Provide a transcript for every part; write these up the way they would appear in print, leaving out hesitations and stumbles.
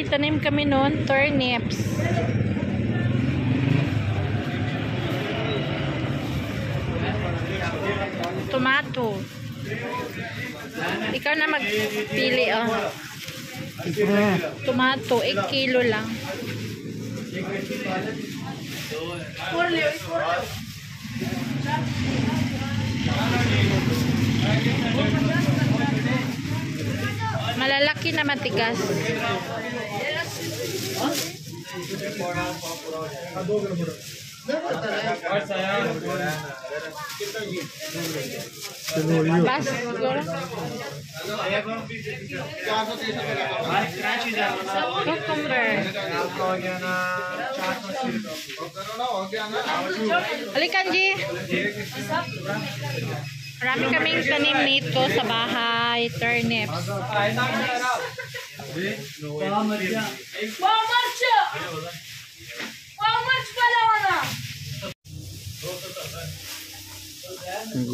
may tanim kami noon, turnips. Tomato. Ikaw na magpili, oh. Tomato, 8 kilo lang. Malalaki na matigas. Bas, siguro. Cucumber. Halikan, G. Marami kaming tanim nito sa bahay. Turnips.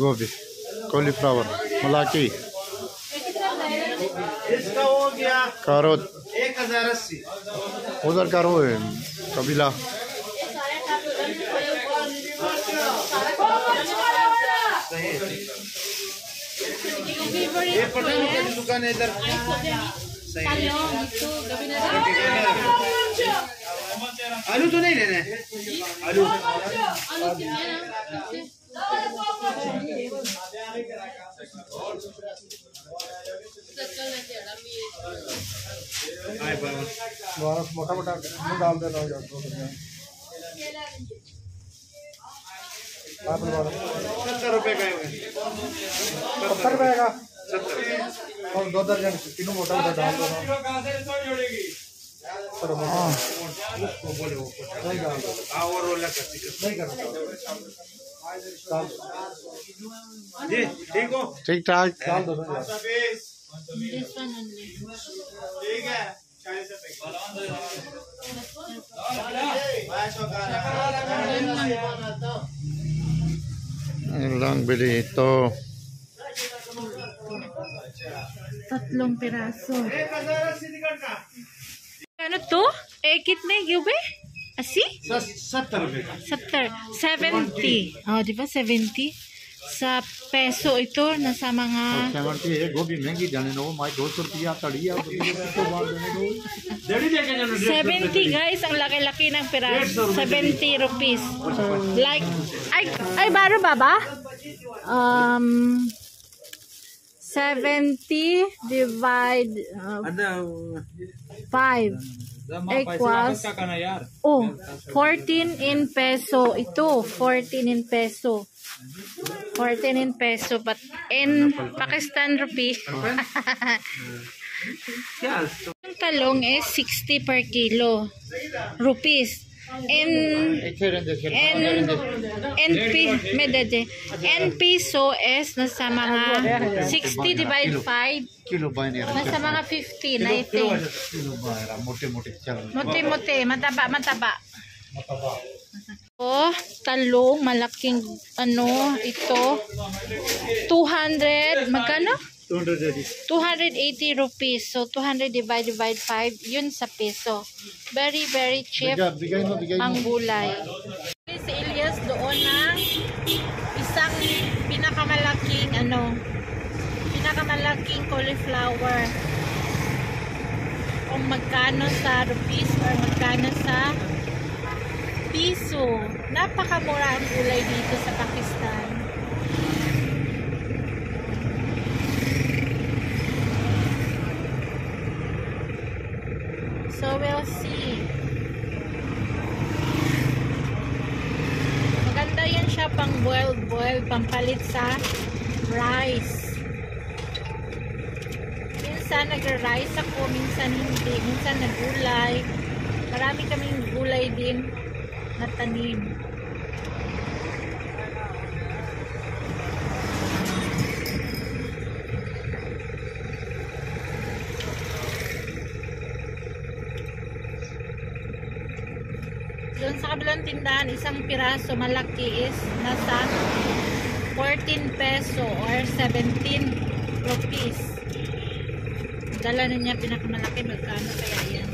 गोभी कॉलीफ्लावर मलाकी इसका हो गया कैरोट 1080 उधर करो कबीला ये पटना की दुकान है इधर आलू तो नहीं लेने आलू मोटा मोटा डाल देना 70 रुपए का है 70 रुपए का 70 और 2 दर्जन तीनों मोटा मोटा डाल देना और रोला करती नहीं करना जी ठीक हो ठीक ठाक डाल दो This one only. ठीक है 40 lang bili ito 3 piraso. Ano to? Kitne gyube? Asi? 70 रुपए का 70. 70. Oh, di ba 70? Sa peso ito, nasa mga 70 है गोभी महंगी जाने नो माय 200 रुपया तड़िया तो बाहर देने दो 70 guys, ang laki-laki ng piraso. 70 rupees. Like, ay baro baba? 70 divide 5 equals 14 in peso. Ito, 14 in peso. 14 in peso, but in Pakistan rupee. Yung talong is 60 per kilo rupees. In peso is nasa mga 60 divide 5 kilo bye nasa mga 15 I think. मोटे-मोटे चल Mote-mote, mataba. Oh, talong, malaking ano, ito 200, magkano? 280 rupees. So 200 divide 5, yun sa peso. Very cheap ang gulay. Si Elias doon ng isang pinakamalaking cauliflower. Kung magkano sa rupees or magkano sa piso. Napakamura ang gulay dito sa Pakistan. So we'll see. Maganda yan siya pang boil, pampalit sa rice. Minsan nagra-rice ako, minsan hindi. Minsan nagulay. Marami kaming gulay din na tanim. Doon sa kabilang tindahan, isang piraso malaki is nasa 14 peso or 17 rupees. Dala na niya pinakamalaki, magkano kaya yan?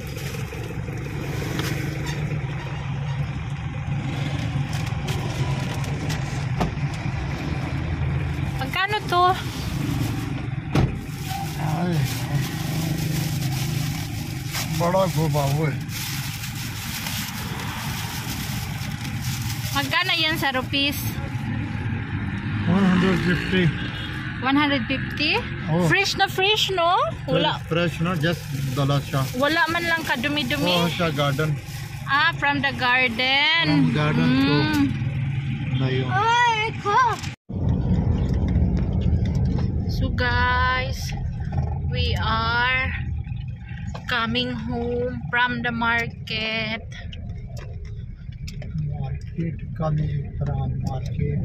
dito? Ay, bada goba ho. Magkano yan sa rupees? 150. 150? Oh. Fresh na fresh, no? Wala. Fresh, no? Just dalasha. Wala man lang kadumi-dumi. Oh, sa garden. Ah, from the garden. From garden to Nayo. Ay, ko. So guys, we are coming home from the market. Market coming from market.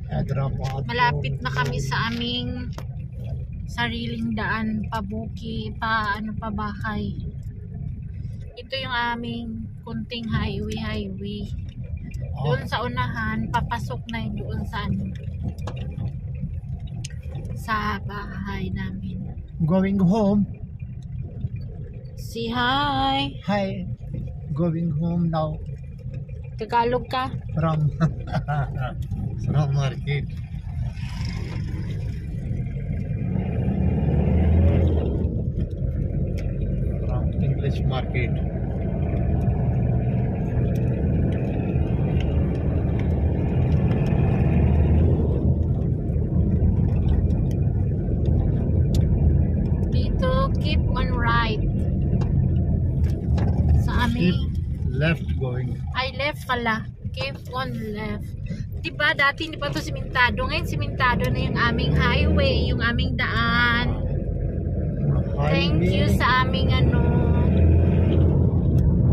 Hyderabad. Malapit na kami sa aming sariling daan, pabuki, bahay. Ito yung aming kunting highway. Doon sa unahan, papasok na yun doon sa bahay namin. Going home. Say hi. Hi. Going home now Tagalog ka? from market. From English market. Dito, keep on right. Sa Keep amin. left going. Ay, left pala. Keep on left. Diba, dati hindi pa ito simentado. Ngayon, simentado na yung aming highway, yung aming daan. Thank you sa aming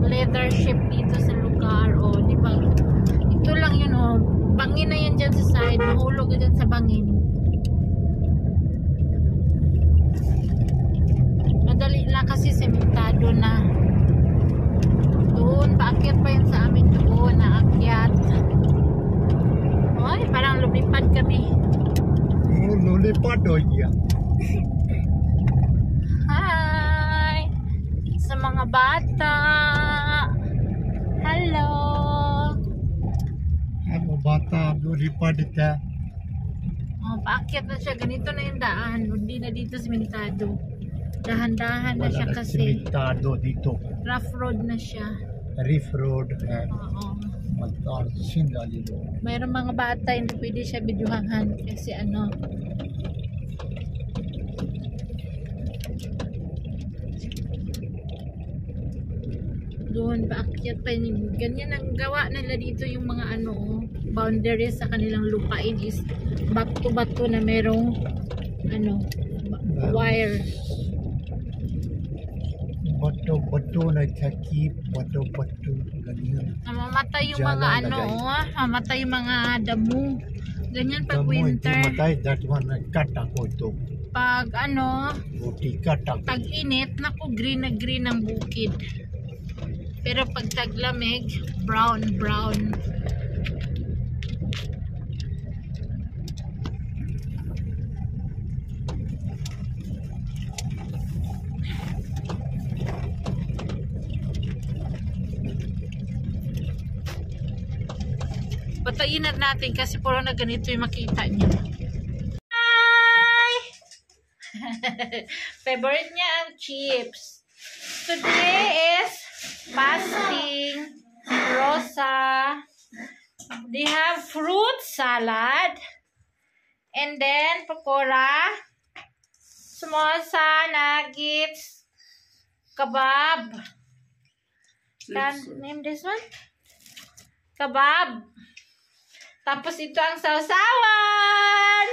leadership dito sa lugar. O, diba? Ito lang yun, o. Bangin na yan dyan sa side. Mahulog na dyan sa bangin. Madali lang kasi simentado na. Doon, paakyat pa yun sa amin doon, naakyat. Ay, parang lumipad kami. Lulipad ho iya. Hi! Sa mga bata. Hello! Ano bata lulipad ka? Oh, paakyat na siya. Ganito na yung daan. Hindi na dito simentado. Dahan-dahan na siya kasi. Simentado dito. Rough road na siya. Reef road. Oo. Magkar sindali lo. Mayroong mga bata, hindi pwede siya bidyuhangan kasi doon paakyat pa yun. Ganyan ang gawa nila dito yung mga boundaries sa kanilang lupain is bato-bato na merong wire. Bato na kakip, bato ganyan. Namamatay yung mga Diyan lang lagay. mamatay yung mga damo. Ganyan pag Damo winter. hindi matay, that one cut ako ito. Pag Buti cut ako. tag-init, naku, green na green ang bukid. Pero pag taglamig, brown. Patayin na natin kasi puro na ganito yung makita niyo. Hi! Favorite niya ang chips. Today is fasting. Rosa. They have fruit salad. And then pakora. Samosa, nuggets, kebab. Name this one? Kebab. Tapos ito ang sausawan.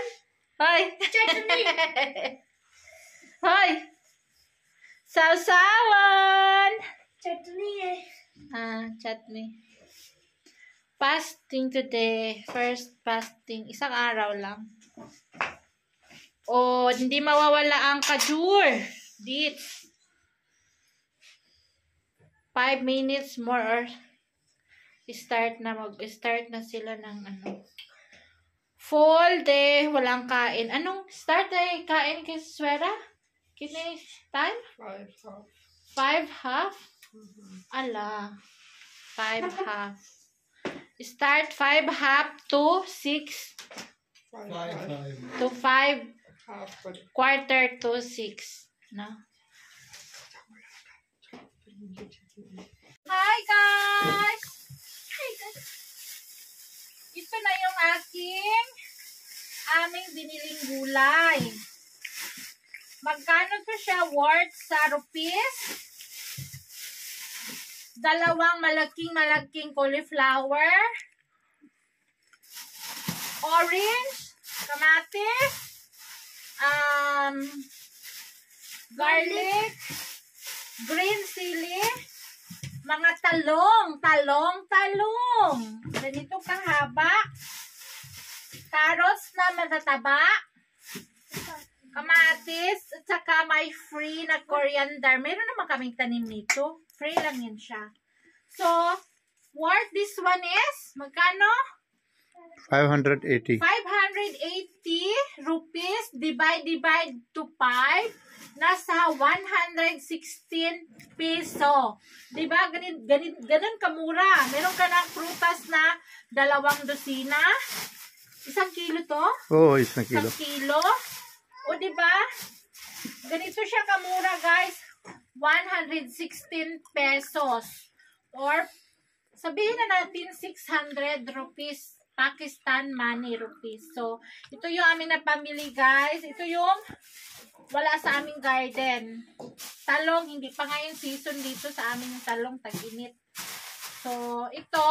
Hoy. Hoy. Sausawan. Chutney. Fasting today. First fasting. Isang araw lang. Oh, hindi mawawala ang kajur. Dates. 5 minutes more or start na sila ng full day, walang kain. Anong start ay kain kay Swera? Kini time? 5:30. Ala. 5:30. Start 5:30 to 6. to 5, quarter to 6. No? Hi guys! Ito na yung aming biniling gulay. Magkano to siya worth sa rupees? 2 malaking cauliflower, orange, kamatis, garlic, green chili, mga talong. Ganito kahaba. Carrots na matataba. Kamatis, at saka may free na coriander. Meron naman kaming tanim nito. Free lang yun siya. So, worth this one is, magkano? 580. 580 rupees divide to 5. Nasa 116 peso. Diba? Ganun kamura. Meron ka ng prutas na 2 dosina. 1 kilo to? Oo, 1 kilo. 1 kilo. O diba? Ganito siya kamura guys. 116 pesos. Or sabihin na natin 600 rupees. Pakistan money rupees. So, ito yung amin na pamili guys. Ito yung wala sa aming garden. Talong, hindi pa ngayon season dito sa aming talong, tag-init. So, ito,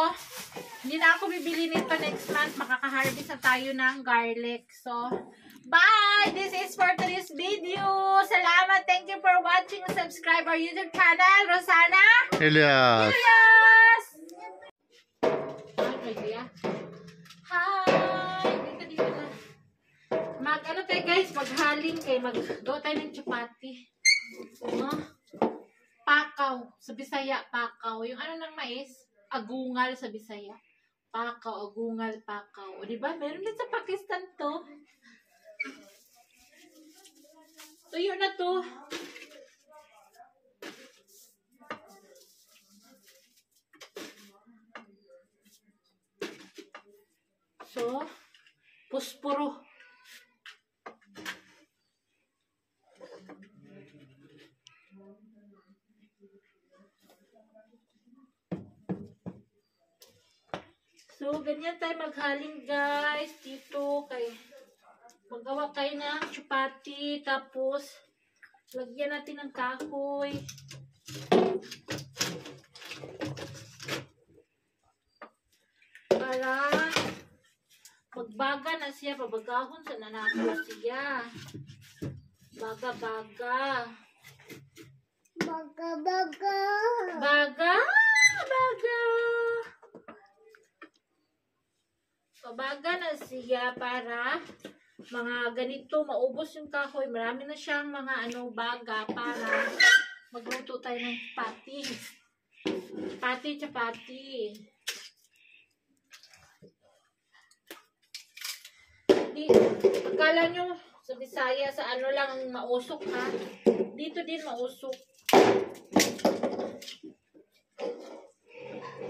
hindi na ako bibili nito next month. Makaka-harvest na tayo ng garlic. So, bye! This is for today's video. Salamat. Thank you for watching. Subscribe our YouTube channel. Rosana Elias. Hi! Dito na. Ano tayo guys? Maghaling kay mag-gawa tayo ng chapati. Pakaw. Sa Bisaya, pakaw. Yung ano ng mais? Agungal sa Bisaya. Pakaw, agungal, pakaw. O diba? Meron din sa Pakistan to. Tuyo na to. So, puspuro. So, ganyan tayo maghaling guys. Dito, kay magawa tayo ng chapati. Tapos, lagyan natin ng kahoy. Para magbaga na siya, pabagahon sa nanako siya. Baga. Pabaga na siya para mga ganito maubos yung kahoy. Marami na siyang mga baga para magluto tayo ng chapati. Akala nyo sa Bisaya sa lang mausok ha. Dito din mausok.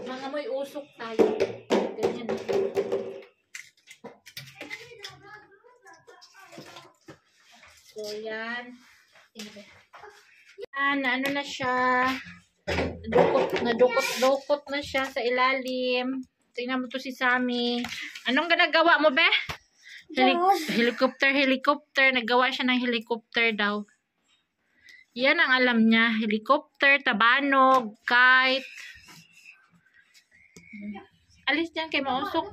Mga may usok tayo. Ganyan. So yan. Yan, ano na siya. Nadukot na siya sa ilalim. Tingnan mo to si Sammy. Anong ginagawa mo be? Helicopter. Nagawa siya ng helicopter daw. Yan ang alam niya. Helicopter, tabanog, kite. Alis dyan kay mausok.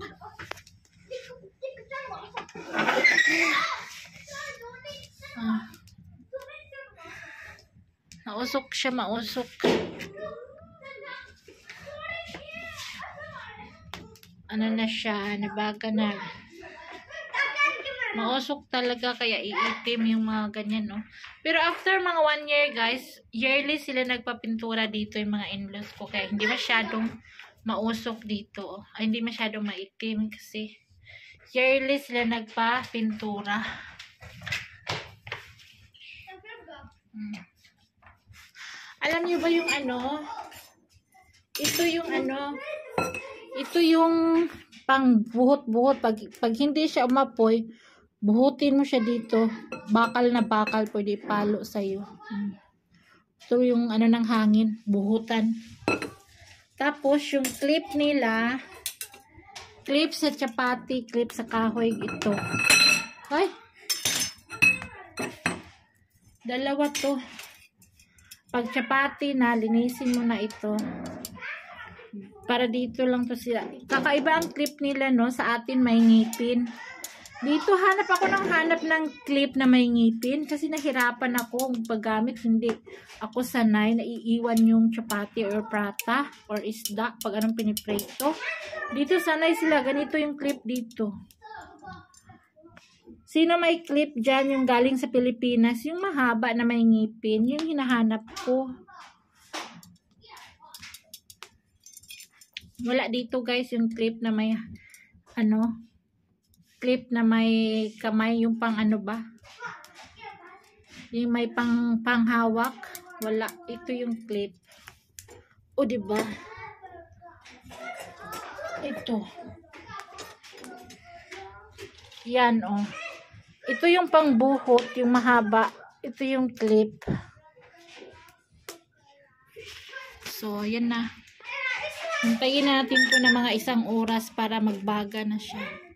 Mausok siya, mausok. Ano na siya, nabaga na. Mausok talaga kaya iitim yung mga ganyan, no? Pero after mga 1 year, guys, yearly sila nagpapintura dito yung mga in-laws ko. Kaya hindi masyadong mausok dito. Ay, hindi masyadong maitim kasi yearly sila nagpapintura. Alam niyo ba yung ito yung pang buhot-buhot. Pag hindi siya umapoy, buhutin mo siya dito. Bakal na bakal, pwede palo sa'yo. So, yung ano ng hangin, buhutan. Tapos, yung clip nila, clip sa chapati, clip sa kahoy, ito. Ay! Dalawa to. Pag chapati na, linisin mo na ito. Para dito lang to sila. Kakaiba ang clip nila, no? Sa atin may ngipin. Dito hanap ng clip na may ngipin. Kasi nahirapan ako paggamit. Hindi ako sanay. Naiiwan yung chapati or prata or isda pag anong piniprito. Dito sanay sila. Ganito yung clip dito. Sino may clip dyan yung galing sa Pilipinas? Yung mahaba na may ngipin. Yung hinahanap ko. Wala dito guys yung clip na may clip na may kamay, yung pang ano ba? Yung may panghawak. Wala. Ito yung clip. O diba? Ito. Yan oh. Ito yung pangbuhot, yung mahaba. Ito yung clip. So, yan na. Hintayin natin po na mga 1 oras para magbaga na siya.